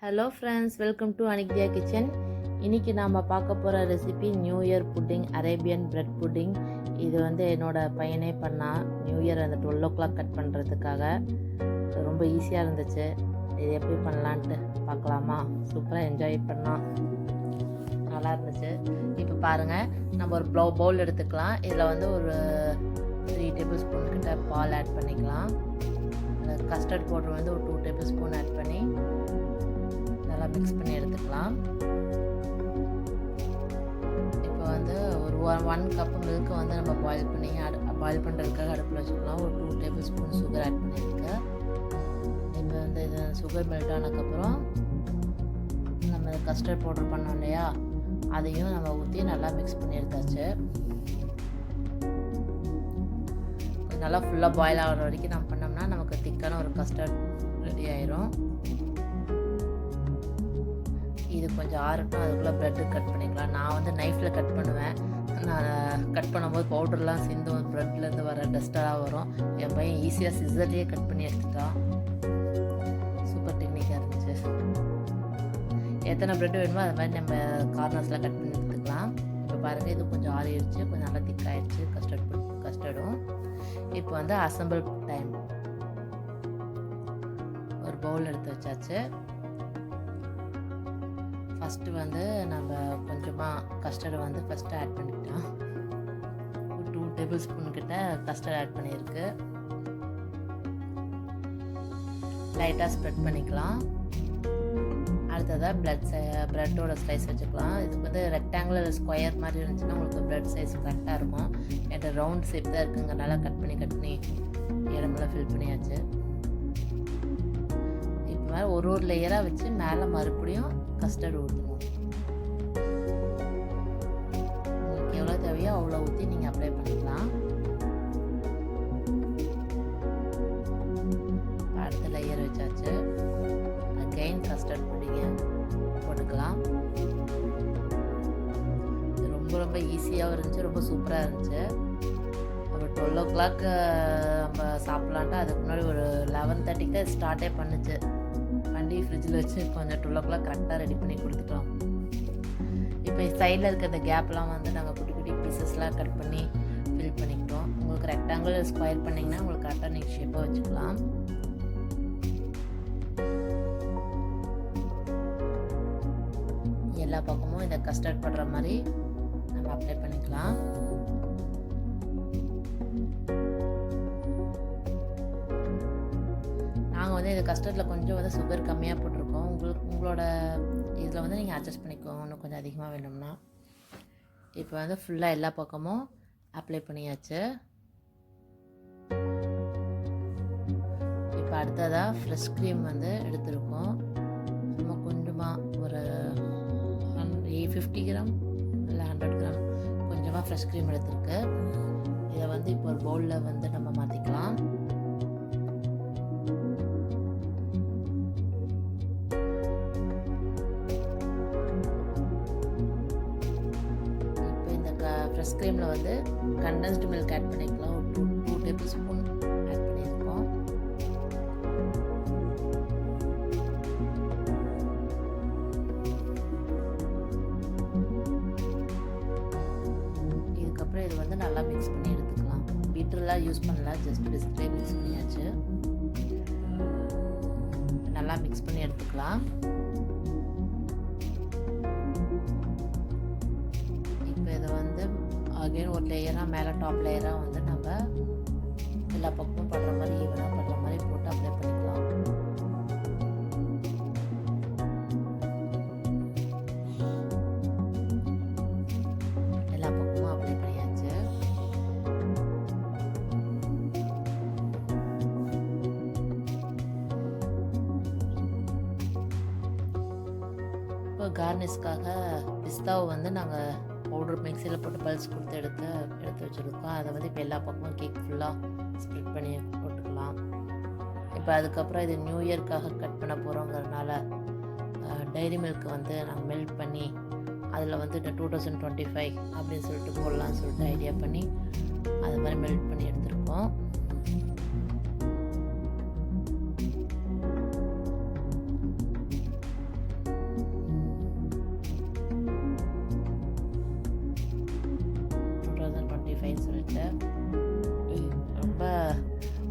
Hello friends, welcome to Anikthiya kitchen. இன்றைக்கி நாம் பார்க்க போகிற recipe new year pudding, Arabian bread pudding. இது வந்து என்னோடய பையனே பண்ணான் நியூ இயர் அந்த 12 o'clock கட் பண்ணுறதுக்காக. ரொம்ப ஈஸியாக இருந்துச்சு. இது எப்படி பண்ணலான்ட்டு பார்க்கலாமா? சூப்பராக என்ஜாய் பண்ணான், நல்லா இருந்துச்சு. இப்போ பாருங்கள், நம்ம ஒரு பவுல் எடுத்துக்கலாம். இதில் வந்து ஒரு 3 tablespoon கிட்ட பால் ஆட் பண்ணிக்கலாம். கஸ்டர்ட் பவுடர் வந்து ஒரு 2 tablespoon ஆட் பண்ணி நல்லா மிக்ஸ் பண்ணி எடுத்துக்கலாம். இப்போ வந்து ஒரு 1 கப் மில்க் வந்து நம்ம பாயில் பண்ணுறதுக்காக அடுப்பில் வச்சுக்கலாம். ஒரு 2 tablespoon சுகர் ஆட் பண்ணியிருக்கேன். இப்போ வந்து இது சுகர் மெல்ட் ஆனதுக்கப்புறம் நம்ம கஸ்டர்ட் பவுடர் பண்ணோம் இல்லையா, அதையும் நம்ம ஊற்றி நல்லா மிக்ஸ் பண்ணி எடுத்தாச்சு. நல்லா ஃபுல்லாக பாயில் ஆகிற வரைக்கும் நம்ம பண்ணோம்னா நமக்கு திக்கான ஒரு கஸ்டர்ட் ரெடி ஆயிரும். இது கொஞ்சம் ஆறட்டும், அதுக்குள்ளே ப்ரெட்டு கட் பண்ணிக்கலாம். நான் வந்து நைஃப்பில் கட் பண்ணுவேன். நான் கட் பண்ணும்போது பவுடர்லாம் சிந்தும், ப்ரெட்லேருந்து வர டஸ்டெல்லாம் வரும். என் பையன் ஈஸியாக சிசர்லேயே கட் பண்ணி எடுத்துட்டான். சூப்பர் டெக்னிக்காக இருந்துச்சு. எத்தனை ப்ரெட் வேணுமோ அது மாதிரி நம்ம கார்னர்ஸ்லாம் கட் பண்ணி எடுத்துக்கலாம். இப்போ பாருங்கள், இது கொஞ்சம் ஆறிடுச்சு, கொஞ்சம் நல்லா திக்காயிடுச்சு கஸ்டர்டும். இப்போ வந்து அசம்பிள் டைம். ஒரு பவுல் எடுத்து வச்சாச்சு. ஃபஸ்ட்டு வந்து நம்ம கொஞ்சமாக கஸ்டர்டை வந்து ஃபஸ்ட்டு ஆட் பண்ணிக்கலாம். 2 tablespoon கிட்ட கஸ்டர்ட் ஆட் பண்ணியிருக்கு. லைட்டாக ஸ்ப்ரெட் பண்ணிக்கலாம். அடுத்ததாக ப்ரெட்டோட ஸ்லைஸ் வச்சுக்கலாம். இதுக்கு வந்து ரெக்டாங்குலர் ஸ்கொயர் மாதிரி இருந்துச்சுன்னா உங்களுக்கு ப்ரெட் சைஸ் கரெக்டாக இருக்கும். என்கிட்ட ரவுண்ட் ஷேப் தான் இருக்குங்கிறனால கட் பண்ணி இடமெல்லாம் ஃபில் பண்ணியாச்சு. இப்போ மேலே ஒரு லேயராக வச்சு மேலே மறுபடியும் கஸ்டர்ட் ஊற்றணும். உங்களுக்கு எவ்வளோ தேவையோ அவ்வளோ ஊற்றி நீங்கள் அப்ளை பண்ணிக்கலாம். அடுத்த லேயர் வச்சாச்சு. அகைன் கஸ்டர்ட் புட்டிங்க போட்டுக்கலாம். ரொம்ப ஈஸியாகவும் இருந்துச்சு, ரொம்ப சூப்பராக இருந்துச்சு. ஒரு 12 o'clock நம்ம சாப்பிட்லான்ட்டு அதுக்கு முன்னாடி ஒரு 11:30க்கு ஸ்டார்ட்டே பண்ணுச்சு. வண்டி ஃப்ரிட்ஜில் வச்சு கொஞ்சம் 12 o'clock கரெக்டாக ரெடி பண்ணி கொடுத்துட்டோம். இப்போ சைடில் இருக்க இந்த கேப்லாம் வந்து நாங்கள் குட்டி குட்டி பீசஸ்லாம் கட் பண்ணி ஃபில் பண்ணிக்கிட்டோம். உங்களுக்கு ரெக்டாங்குலர் ஸ்கொயர் பண்ணிங்கன்னா உங்களுக்கு கரெக்டாக நீங்கள் ஷேப்பாக வச்சுக்கலாம். எல்லா பக்கமும் இதை கஸ்டர்ட் பண்ணுற மாதிரி நம்ம அப்ளை பண்ணிக்கலாம். நாங்கள் வந்து இது கஸ்டர்டில் கொஞ்சம் வந்து சுகர் கம்மியாக போட்டிருக்கோம். உங்களோட இதில் வந்து நீங்கள் அட்ஜஸ்ட் பண்ணிக்கோங்க, இன்னும் கொஞ்சம் அதிகமாக வேணும்னா. இப்போ வந்து ஃபுல்லாக எல்லா பக்கமும் அப்ளை பண்ணியாச்சு. இப்போ அடுத்ததாக ஃப்ரெஷ் க்ரீம் வந்து எடுத்துருக்கோம். சும்மா கொஞ்சமாக ஒரு 50 கிராம் இல்லை 100 கிராம் கொஞ்சமாக ஃப்ரெஷ் க்ரீம் எடுத்துருக்கு. இதை வந்து இப்போ ஒரு பவுலில் வந்து நம்ம மாற்றிக்கலாம். இப்போ இந்த ஃப்ரெஷ் க்ரீமில் வந்து கண்டென்ஸ்டு மில்க் ஆட் பண்ணிக்கலாம். ஒரு 2 tablespoon ஆட் பண்ணியிருக்கோம். இதுக்கப்புறம் இது வந்து நல்லா மிக்ஸ் பண்ணி எடுத்துக்கலாம். பீட்டர்லாம் யூஸ் பண்ணலாம், ஜஸ்ட் விஸ்க்லேயே மிக்ஸ் பண்ணியாச்சு. நல்லா மிக்ஸ் பண்ணி எடுத்துக்கலாம். இப்போ இதை வந்து அகைன் ஒரு லேயராக மேலே டாப் லேயராக வந்து நம்ம எல்லா பக்கமும் படுற மாதிரி ஈவனாக படுற மாதிரி போட்டு அப்ளை பண்ணிக்கலாம். எல்லா பக்கமும் அப்ளை பண்ணியாச்சு. இப்போ கார்னிஷ்காக பிஸ்தாவை வந்து நாங்கள் பவுடர் மிக்சியில் போட்டு பல்ஸ் கொடுத்து எடுத்து வச்சுருக்கோம். அதை வந்து இப்போ எல்லா பக்கமும் கேக் ஃபுல்லாக ஸ்ப்ரெட் பண்ணி போட்டுக்கலாம். இப்போ அதுக்கப்புறம் இது நியூ இயர்க்காக கட் பண்ண போகிறோங்கிறதுனால டைரி மில்க் வந்து நாங்கள் மெல்ட் பண்ணி அதில் வந்து 2025 அப்படின்னு சொல்லிட்டு போடலான்னு சொல்லிட்டு ஐடியா பண்ணி அது மாதிரி மெல்ட் பண்ணி எடுத்துருக்கோம்.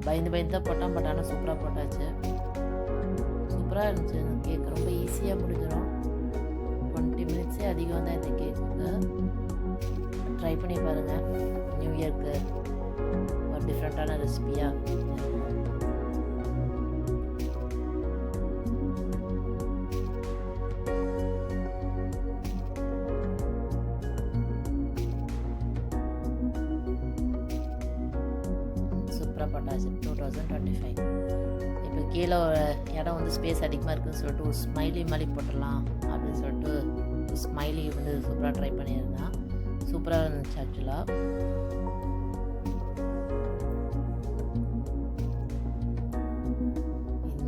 பயந்து பயந்து தான் போட்டோம், பட் ஆனால் சூப்பராக போட்டாச்சு. சூப்பராக இருந்துச்சு. இந்த கேக் ரொம்ப ஈஸியாக முடிஞ்சிடும். 20 மினிட்ஸே அதிகம் தான் இந்த கேக்குக்கு. ட்ரை பண்ணி பாருங்கள். நியூ இயர்க்கு ஒரு டிஃப்ரெண்ட்டான ரெசிபியாக. சூப்பராக போட்டாச்சு. 2025 இப்போ கீழே இடம் வந்து ஸ்பேஸ் அதிகமாக இருக்குதுன்னு சொல்லிட்டு ஒரு ஸ்மைலி மாதிரி போட்டுடலாம் அப்படின்னு சொல்லிட்டு ஒரு ஸ்மைலி வந்து சூப்பராக ட்ரை பண்ணியிருந்தேன். சூப்பராக இருந்துச்சு ஆக்சுவலாக.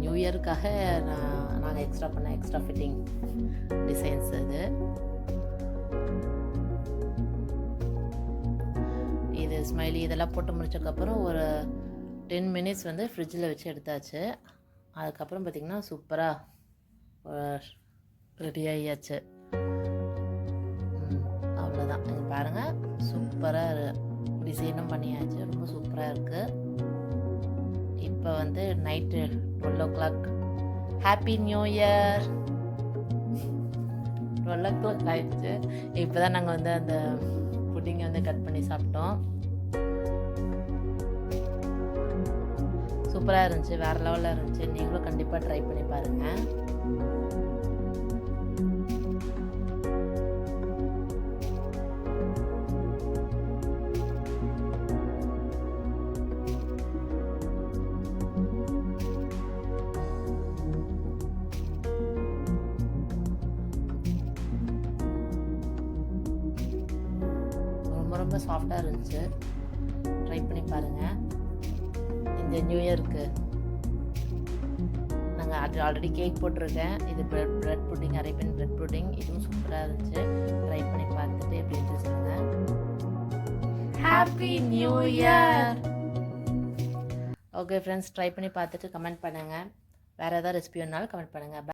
நியூ இயருக்காக நாங்கள் எக்ஸ்ட்ரா ஃபிட்டிங் டிசைன்ஸ் இது ஸ்மைலி இதெல்லாம் போட்டு முடிச்சதுக்கப்புறம் ஒரு 10 மினிட்ஸ் வந்து ஃப்ரிட்ஜில் வச்சு எடுத்தாச்சு. அதுக்கப்புறம் பார்த்திங்கன்னா சூப்பராக ரெடி ஆகியாச்சு. அவ்வளோதான். இங்கே பாருங்கள், சூப்பராக டிசைனும் பண்ணியாச்சு. ரொம்ப சூப்பராக இருக்குது. இப்போ வந்து night 12 o'clock. Happy new year. 12 o'clock ஆயிடுச்சு. இப்போ தான் நாங்கள் வந்து அந்த புட்டிங்கை வந்து கட் பண்ணி சாப்பிட்டோம். சூப்பராக இருந்துச்சு, வேறு லெவலில் இருந்துச்சு. நீங்களும் கண்டிப்பாக ட்ரை பண்ணி பாருங்கள். ரொம்ப சாஃப்டாக இருந்துச்சு. ட்ரை பண்ணி பாருங்கள். இந்த நியூ இயருக்கு நாங்கள் ஆல்ரெடி கேக் போட்டிருக்கேன். இது bread pudding, Arabian bread pudding. இதுவும் சூப்பராக இருந்துச்சு. ட்ரை பண்ணி பார்த்துட்டு எப்படி இருந்துச்சு சொல்லுங்கள். Happy new year. Okay friends, try பண்ணி பார்த்துட்டு கமெண்ட் பண்ணுங்கள். வேறு ஏதாவது ரெசிபி வேணாலும் கமெண்ட் பண்ணுங்கள்.